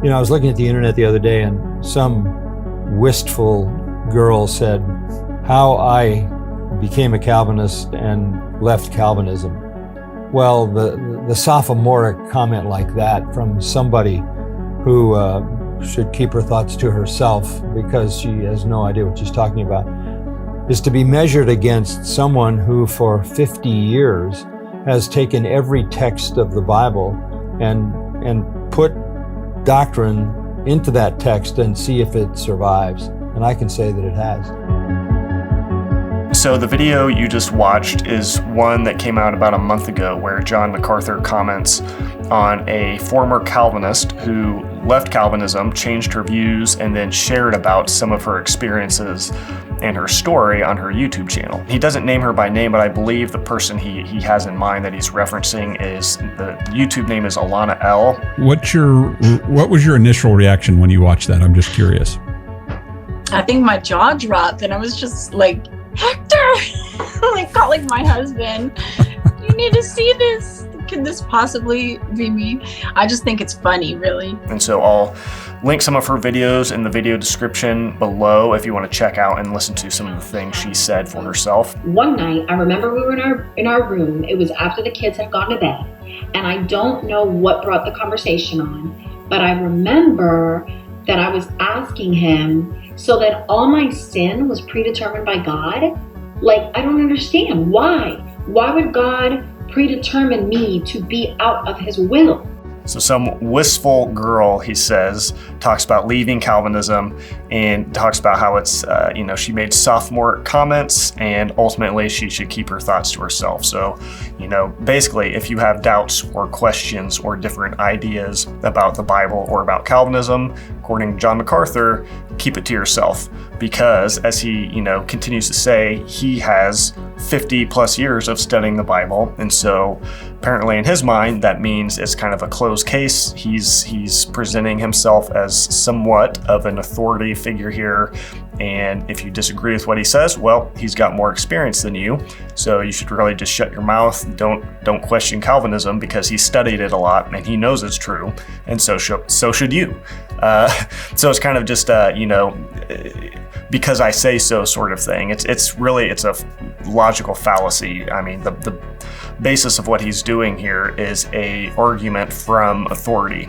I was looking at the internet the other day, and some wistful girl said how I became a Calvinist and left Calvinism. Well, the sophomoric comment like that from somebody who should keep her thoughts to herself because she has no idea what she's talking about, is to be measured against someone who for 50 years has taken every text of the Bible and put doctrine into that text and see if it survives. And I can say that it has. So the video you just watched is one that came out about a month ago where John MacArthur comments on a former Calvinist who left Calvinism, changed her views, and then shared about some of her experiences and her story on her YouTube channel. He doesn't name her by name, but I believe the person he has in mind that he's referencing is, the YouTube name is Alana L. What was your initial reaction when you watched that? I'm just curious. I think my jaw dropped and I was just like, Hector! Like calling my husband. You need to see this. Could this possibly be me? I just think it's funny, really. And so I'll link some of her videos in the video description below if you want to check out and listen to some of the things she said for herself. One night, I remember we were in our room. It was after the kids had gone to bed. And I don't know what brought the conversation on, but I remember that I was asking him, so that all my sin was predetermined by God? Like, I don't understand. Why? Why would God predetermine me to be out of his will? So some wistful girl, he says, talks about leaving Calvinism and talks about how it's, she made sophomore comments and ultimately she should keep her thoughts to herself. So, basically, if you have doubts or questions or different ideas about the Bible or about Calvinism, according to John MacArthur, keep it to yourself. Because as he, continues to say, he has 50 plus years of studying the Bible. And so apparently in his mind, that means it's kind of a closed case. He's presenting himself as somewhat of an authority figure here. And if you disagree with what he says, well, he's got more experience than you. So you should really just shut your mouth. Don't question Calvinism because he studied it a lot and he knows it's true. And so should you. So it's kind of just, because I say so sort of thing. It's a logical fallacy. I mean, the basis of what he's doing here is a argument from authority,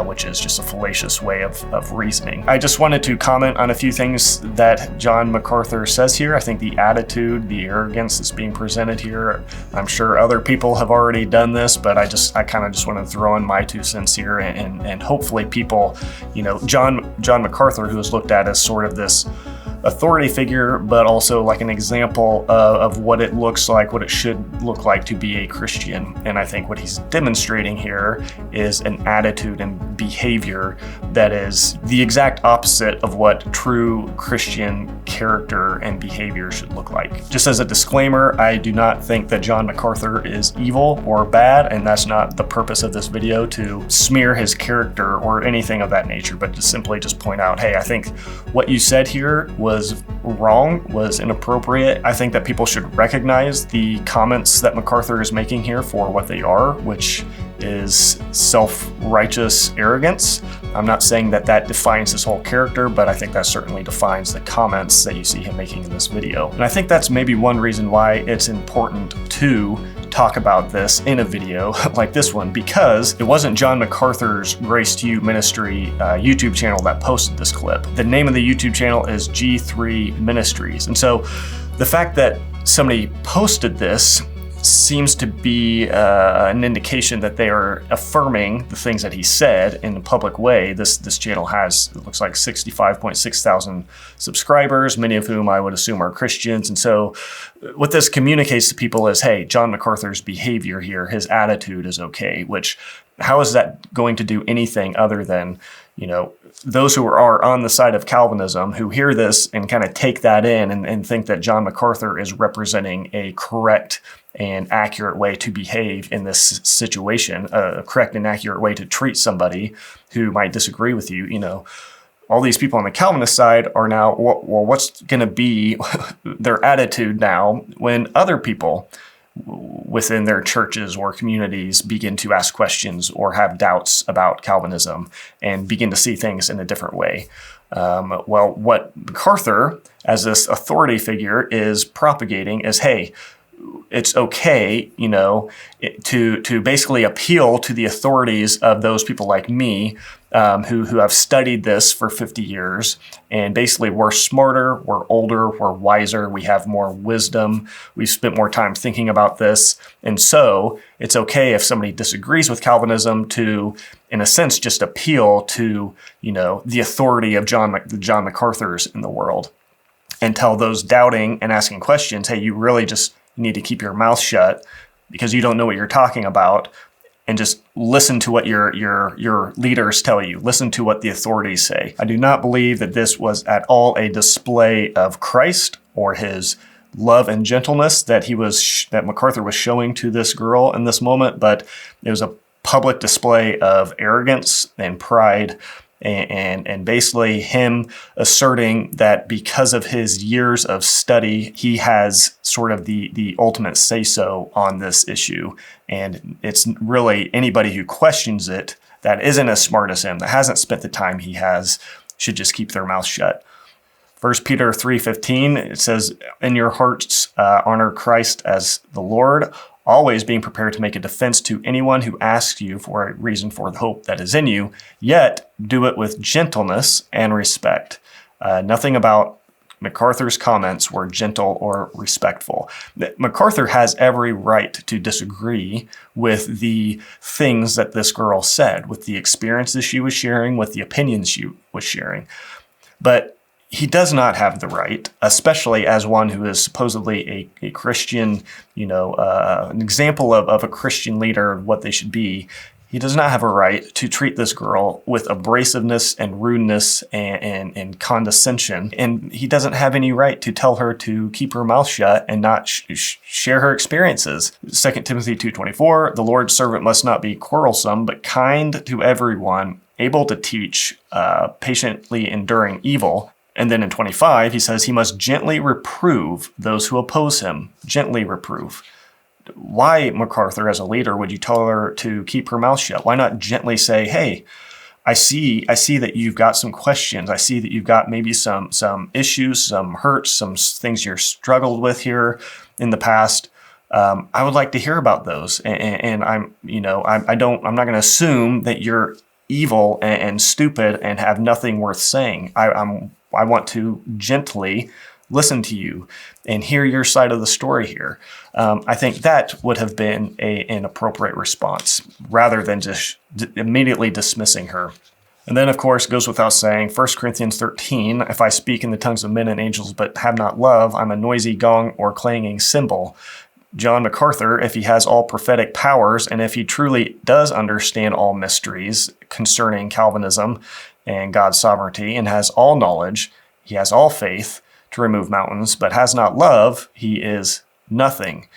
which is just a fallacious way of reasoning. I just wanted to comment on a few things that John MacArthur says here. I think the attitude, the arrogance that's being presented here, I'm sure other people have already done this, but I kind of just want to throw in my 2 cents here and hopefully people, John MacArthur, who is looked at as sort of this authority figure, but also like an example of what it looks like, what it should look like to be a Christian. And I think what he's demonstrating here is an attitude and behavior that is the exact opposite of what true Christian character and behavior should look like. Just as a disclaimer, I do not think that John MacArthur is evil or bad, and that's not the purpose of this video, to smear his character or anything of that nature, but to simply just point out, hey, I think what you said here was wrong, was inappropriate. I think that people should recognize the comments that MacArthur is making here for what they are, which is self-righteous arrogance. I'm not saying that defines his whole character, but I think that certainly defines the comments that you see him making in this video. And I think that's maybe one reason why it's important to talk about this in a video like this one, because it wasn't John MacArthur's Grace to You Ministry YouTube channel that posted this clip. The name of the YouTube channel is G3 Ministries. And so the fact that somebody posted this seems to be an indication that they are affirming the things that he said in a public way. This channel has, it looks like 65.6 thousand subscribers, many of whom I would assume are Christians. And so what this communicates to people is, hey, John MacArthur's behavior here, his attitude is okay, which how is that going to do anything other than, those who are on the side of Calvinism who hear this and kind of take that in and think that John MacArthur is representing a correct and accurate way to behave in this situation, a correct and accurate way to treat somebody who might disagree with you. All these people on the Calvinist side are now, well, what's going to be their attitude now when other people within their churches or communities begin to ask questions or have doubts about Calvinism and begin to see things in a different way. Well, what MacArthur, as this authority figure, is propagating is, hey, it's okay, to basically appeal to the authorities of those people like me, who have studied this for 50 years, and basically we're smarter, we're older, we're wiser, we have more wisdom, we've spent more time thinking about this, and so it's okay if somebody disagrees with Calvinism to, in a sense, just appeal to, the authority of John MacArthurs in the world, and tell those doubting and asking questions, hey, you really just need to keep your mouth shut because you don't know what you're talking about, and just listen to what your leaders tell you. Listen to what the authorities say. I do not believe that this was at all a display of Christ or his love and gentleness that that MacArthur was showing to this girl in this moment, but it was a public display of arrogance and pride, and basically him asserting that because of his years of study, he has sort of the ultimate say-so on this issue. And it's really anybody who questions it that isn't as smart as him, that hasn't spent the time he has, should just keep their mouth shut. 1 Peter 3:15, it says, in your hearts honor Christ as the Lord, always being prepared to make a defense to anyone who asks you for a reason for the hope that is in you, yet do it with gentleness and respect. Nothing about MacArthur's comments were gentle or respectful. MacArthur has every right to disagree with the things that this girl said, with the experiences she was sharing, with the opinions she was sharing. But he does not have the right, especially as one who is supposedly a Christian, an example of a Christian leader, what they should be. He does not have a right to treat this girl with abrasiveness and rudeness and condescension. And he doesn't have any right to tell her to keep her mouth shut and not share her experiences. 2 Timothy 2:24, the Lord's servant must not be quarrelsome, but kind to everyone, able to teach, patiently enduring evil. And then in 25, he says he must gently reprove those who oppose him. Gently reprove. Why, MacArthur, as a leader, would you tell her to keep her mouth shut? Why not gently say, hey, I see that you've got some questions. I see that you've got maybe some issues, some hurts, some things you're struggled with here in the past. I would like to hear about those. And I'm not going to assume that you're evil and stupid and have nothing worth saying. I want to gently listen to you and hear your side of the story here. I think that would have been an appropriate response rather than just immediately dismissing her. And then, of course, it goes without saying, 1 Corinthians 13, if I speak in the tongues of men and angels but have not love, I'm a noisy gong or clanging cymbal. John MacArthur, if he has all prophetic powers and if he truly does understand all mysteries concerning Calvinism and God's sovereignty and has all knowledge, he has all faith to remove mountains, but has not love, he is nothing.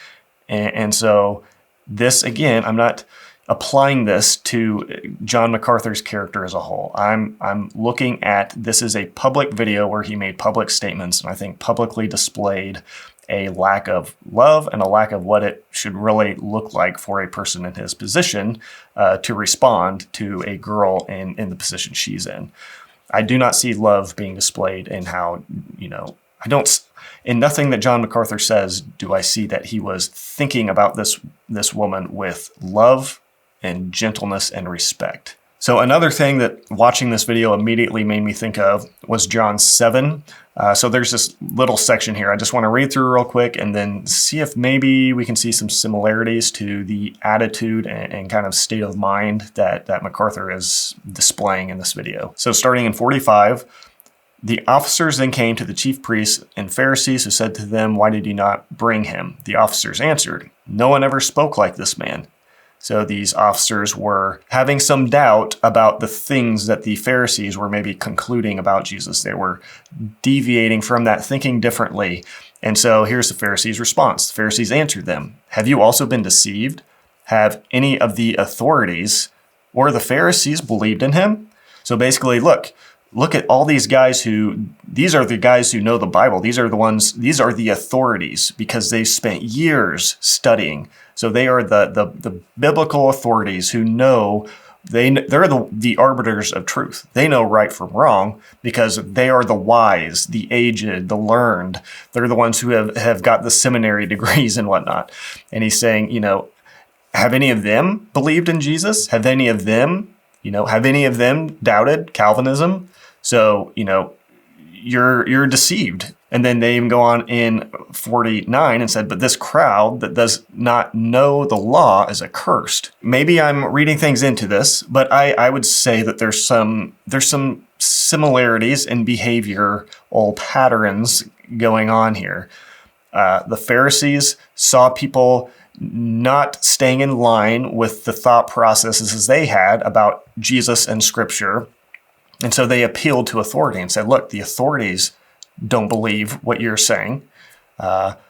And so this, again, I'm not applying this to John MacArthur's character as a whole. I'm looking at, this is a public video where he made public statements, and I think publicly displayed a lack of love and a lack of what it should really look like for a person in his position to respond to a girl in the position she's in. I do not see love being displayed in how, in nothing that John MacArthur says do I see that he was thinking about this woman with love and gentleness and respect. So another thing that watching this video immediately made me think of was John 7. So there's this little section here I just want to read through real quick and then see if maybe we can see some similarities to the attitude and kind of state of mind that MacArthur is displaying in this video. So starting in 45, the officers then came to the chief priests and Pharisees who said to them, why did you not bring him? The officers answered, no one ever spoke like this man. So these officers were having some doubt about the things that the Pharisees were maybe concluding about Jesus. They were deviating from that, thinking differently. And so here's the Pharisees' response. The Pharisees answered them, have you also been deceived? Have any of the authorities or the Pharisees believed in him? So basically, look, look at all these guys these are the guys who know the Bible. These are the authorities because they spent years studying. So they are the biblical authorities who know, they're the arbiters of truth. They know right from wrong because they are the wise, the aged, the learned. They're the ones who have got the seminary degrees and whatnot. And he's saying, have any of them believed in Jesus? Have any of them doubted Calvinism? So, you're deceived. And then they even go on in 49 and said, but this crowd that does not know the law is accursed. Maybe I'm reading things into this, but I would say that there's some similarities in behavioral patterns going on here. The Pharisees saw people not staying in line with the thought processes they had about Jesus and Scripture. And so they appealed to authority and said, look, the authorities don't believe what you're saying.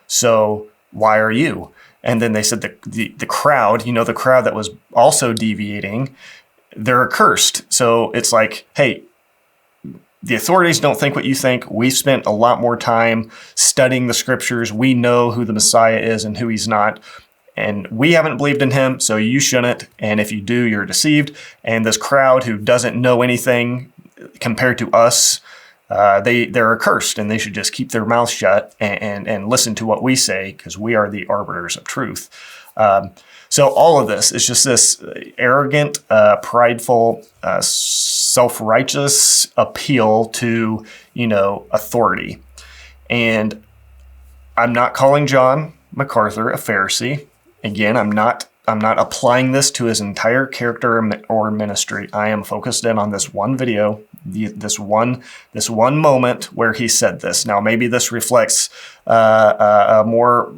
So why are you? And then they said the crowd, the crowd that was also deviating, they're accursed. So it's like, hey, the authorities don't think what you think. We've spent a lot more time studying the Scriptures. We know who the Messiah is and who he's not. And we haven't believed in him, so you shouldn't. And if you do, you're deceived. And this crowd who doesn't know anything compared to us, they're accursed, and they should just keep their mouths shut and listen to what we say, because we are the arbiters of truth. So all of this is just this arrogant, prideful, self-righteous appeal to, authority. And I'm not calling John MacArthur a Pharisee. Again, I'm not applying this to his entire character or ministry. I am focused in on this one video, this one moment where he said this. Now, maybe this reflects a more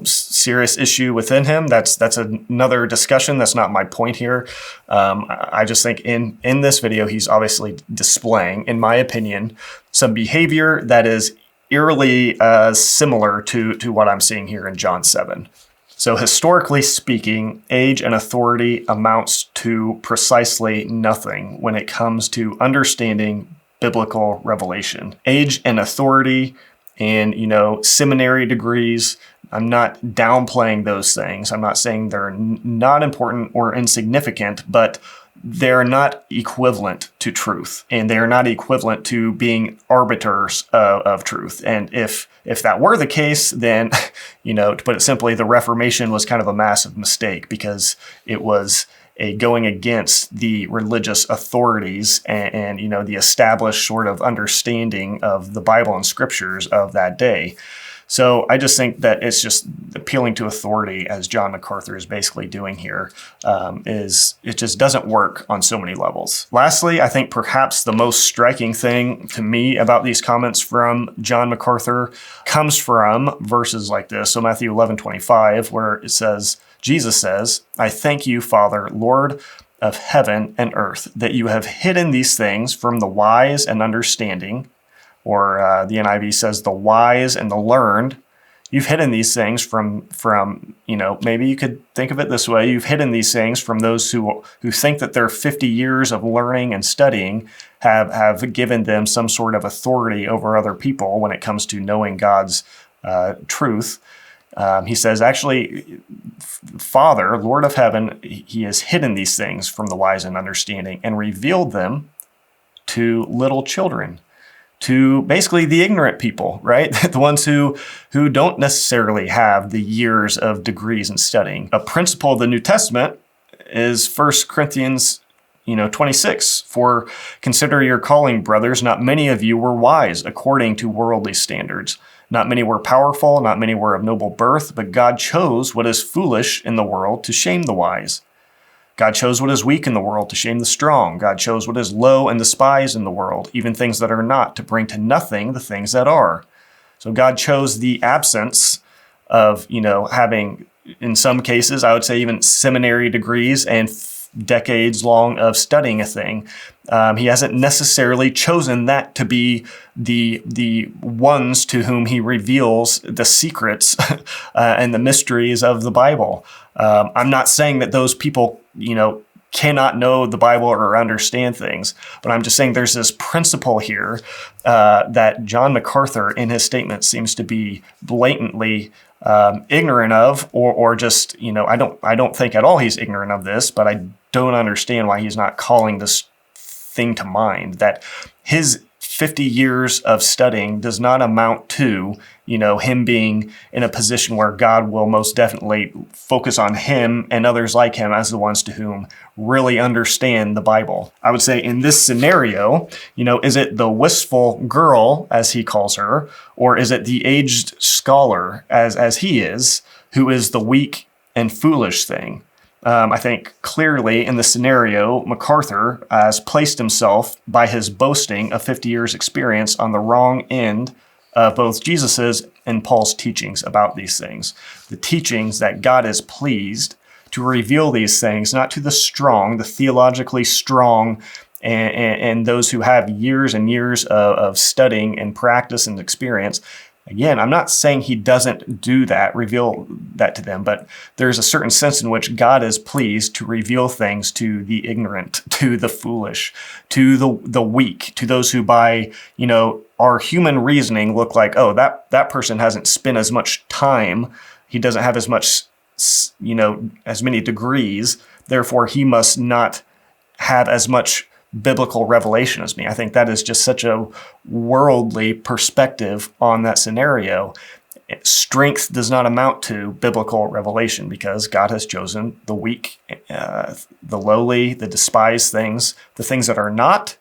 serious issue within him. That's another discussion. That's not my point here. I just think in this video, he's obviously displaying, in my opinion, some behavior that is eerily similar to what I'm seeing here in John 7. So historically speaking, age and authority amounts to precisely nothing when it comes to understanding biblical revelation. Age and authority and, seminary degrees, I'm not downplaying those things. I'm not saying they're not important or insignificant, but they're not equivalent to truth, and they're not equivalent to being arbiters of truth. And if that were the case, then, to put it simply, the Reformation was kind of a massive mistake, because it was a going against the religious authorities and the established sort of understanding of the Bible and Scriptures of that day. So I just think that it's just appealing to authority, as John MacArthur is basically doing here, it just doesn't work on so many levels. Lastly, I think perhaps the most striking thing to me about these comments from John MacArthur comes from verses like this. So Matthew 11:25, where it says, Jesus says, I thank you, Father, Lord of heaven and earth, that you have hidden these things from the wise and understanding, or the NIV says the wise and the learned. You've hidden these things from maybe you could think of it this way. You've hidden these things from those who think that their 50 years of learning and studying have given them some sort of authority over other people when it comes to knowing God's truth. He says, actually, Father, Lord of heaven, he has hidden these things from the wise and understanding and revealed them to little children, to basically the ignorant people, right? The ones who don't necessarily have the years of degrees in studying. A principle of the New Testament is 1 Corinthians 26. For consider your calling, brothers, not many of you were wise according to worldly standards. Not many were powerful, not many were of noble birth, but God chose what is foolish in the world to shame the wise. God chose what is weak in the world to shame the strong. God chose what is low and despised in the world, even things that are not, to bring to nothing the things that are. So God chose the absence of, having, in some cases, I would say even seminary degrees and decades long of studying a thing. He hasn't necessarily chosen that to be the ones to whom he reveals the secrets and the mysteries of the Bible. I'm not saying that those people, cannot know the Bible or understand things. But I'm just saying there's this principle here that John MacArthur in his statement seems to be blatantly ignorant of, or just, I don't think at all he's ignorant of this, but I don't understand why he's not calling this thing to mind, that his 50 years of studying does not amount to, him being in a position where God will most definitely focus on him and others like him as the ones to whom really understand the Bible. I would say in this scenario, is it the wistful girl, as he calls her, or is it the aged scholar, as he is, who is the weak and foolish thing? I think clearly in the scenario, MacArthur has placed himself by his boasting of 50 years experience on the wrong end of both Jesus's and Paul's teachings about these things. The teachings that God is pleased to reveal these things, not to the strong, the theologically strong, and those who have years and years of studying and practice and experience. Again, I'm not saying he doesn't do that, reveal that to them, but there's a certain sense in which God is pleased to reveal things to the ignorant, to the foolish, to the weak, to those who by, our human reasoning look like, oh, that person hasn't spent as much time, he doesn't have as much, as many degrees, therefore he must not have as much biblical revelation as me. I think that is just such a worldly perspective on that scenario. Strength does not amount to biblical revelation because God has chosen the weak, the lowly, the despised things, the things that are not,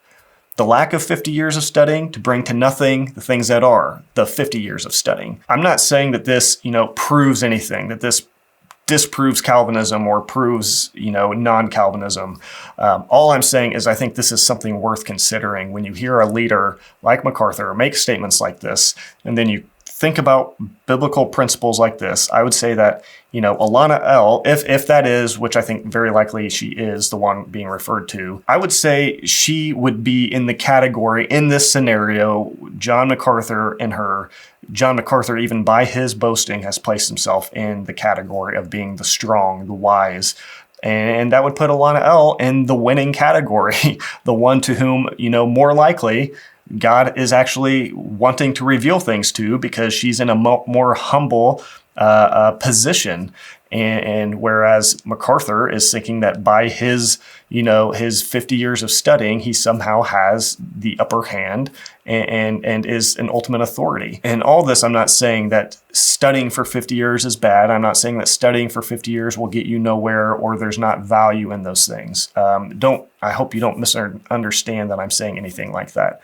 the lack of 50 years of studying, to bring to nothing the things that are, the 50 years of studying. I'm not saying that this, proves anything, that this disproves Calvinism or proves, non-Calvinism. All I'm saying is I think this is something worth considering when you hear a leader like MacArthur make statements like this, and then you think about biblical principles like this. I would say that, Alana L., if that is, which I think very likely she is the one being referred to, I would say she would be in the category, in this scenario, John MacArthur, even by his boasting, has placed himself in the category of being the strong, the wise. And that would put Alana L. in the winning category, the one to whom, more likely God is actually wanting to reveal things to, because she's in a more humble position. And whereas MacArthur is thinking that by his 50 years of studying, he somehow has the upper hand and is an ultimate authority. And all this, I'm not saying that studying for 50 years is bad. I'm not saying that studying for 50 years will get you nowhere or there's not value in those things. I hope you don't misunderstand that I'm saying anything like that.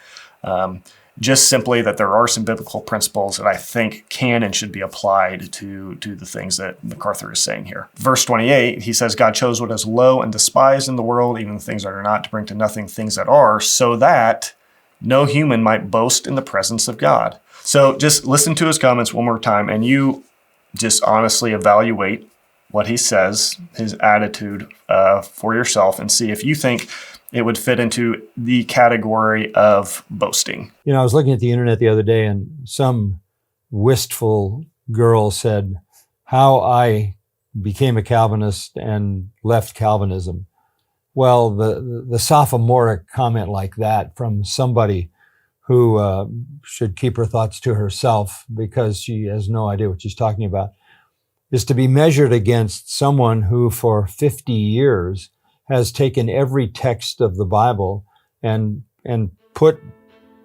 Just simply that there are some biblical principles that I think can and should be applied to the things that MacArthur is saying here. Verse 28, he says, God chose what is low and despised in the world, even the things that are not, to bring to nothing things that are, so that no human might boast in the presence of God. So just listen to his comments one more time, and you just honestly evaluate what he says, his attitude for yourself, and see if you think it would fit into the category of boasting. I was looking at the internet the other day, and some wistful girl said, how I became a Calvinist and left Calvinism. Well, the sophomoric comment like that from somebody who should keep her thoughts to herself because she has no idea what she's talking about, is to be measured against someone who for 50 years has taken every text of the Bible and put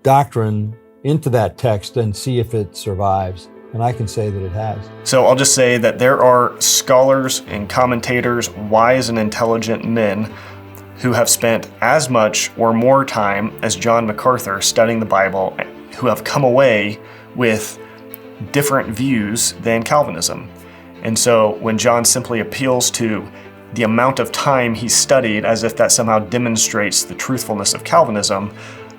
doctrine into that text and see if it survives. And I can say that it has. So I'll just say that there are scholars and commentators, wise and intelligent men who have spent as much or more time as John MacArthur studying the Bible, who have come away with different views than Calvinism. And so when John simply appeals to the amount of time he studied as if that somehow demonstrates the truthfulness of Calvinism,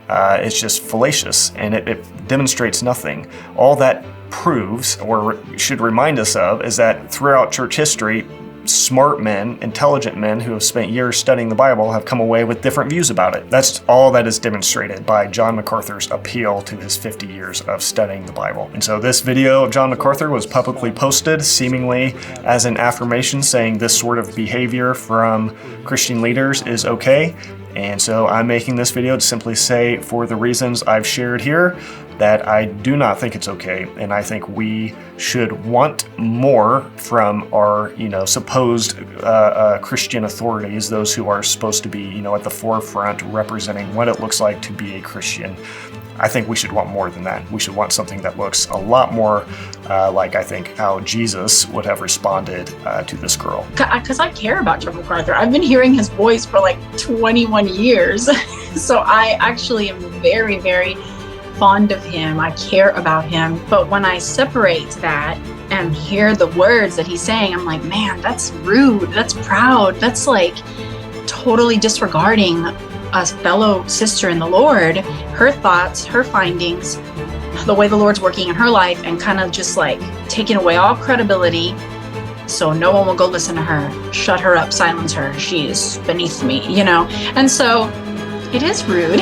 it's just fallacious, and it demonstrates nothing. All that proves, or should remind us of, is that throughout church history, smart men, intelligent men who have spent years studying the Bible have come away with different views about it. That's all that is demonstrated by John MacArthur's appeal to his 50 years of studying the Bible. And so this video of John MacArthur was publicly posted, seemingly as an affirmation saying this sort of behavior from Christian leaders is okay. And so I'm making this video to simply say, for the reasons I've shared here, that I do not think it's okay, and I think we should want more from our, supposed Christian authorities, those who are supposed to be, at the forefront representing what it looks like to be a Christian. I think we should want more than that. We should want something that looks a lot more like, I think, how Jesus would have responded to this girl. Because I care about John MacArthur. I've been hearing his voice for like 21 years. So I actually am very, very fond of him. I care about him. But when I separate that and hear the words that he's saying, I'm like, man, that's rude. That's proud. That's like totally disregarding a fellow sister in the Lord, her thoughts, her findings, the way the Lord's working in her life, and kind of just like taking away all credibility so no one will go listen to her. Shut her up, silence her. She is beneath me, And so it is rude.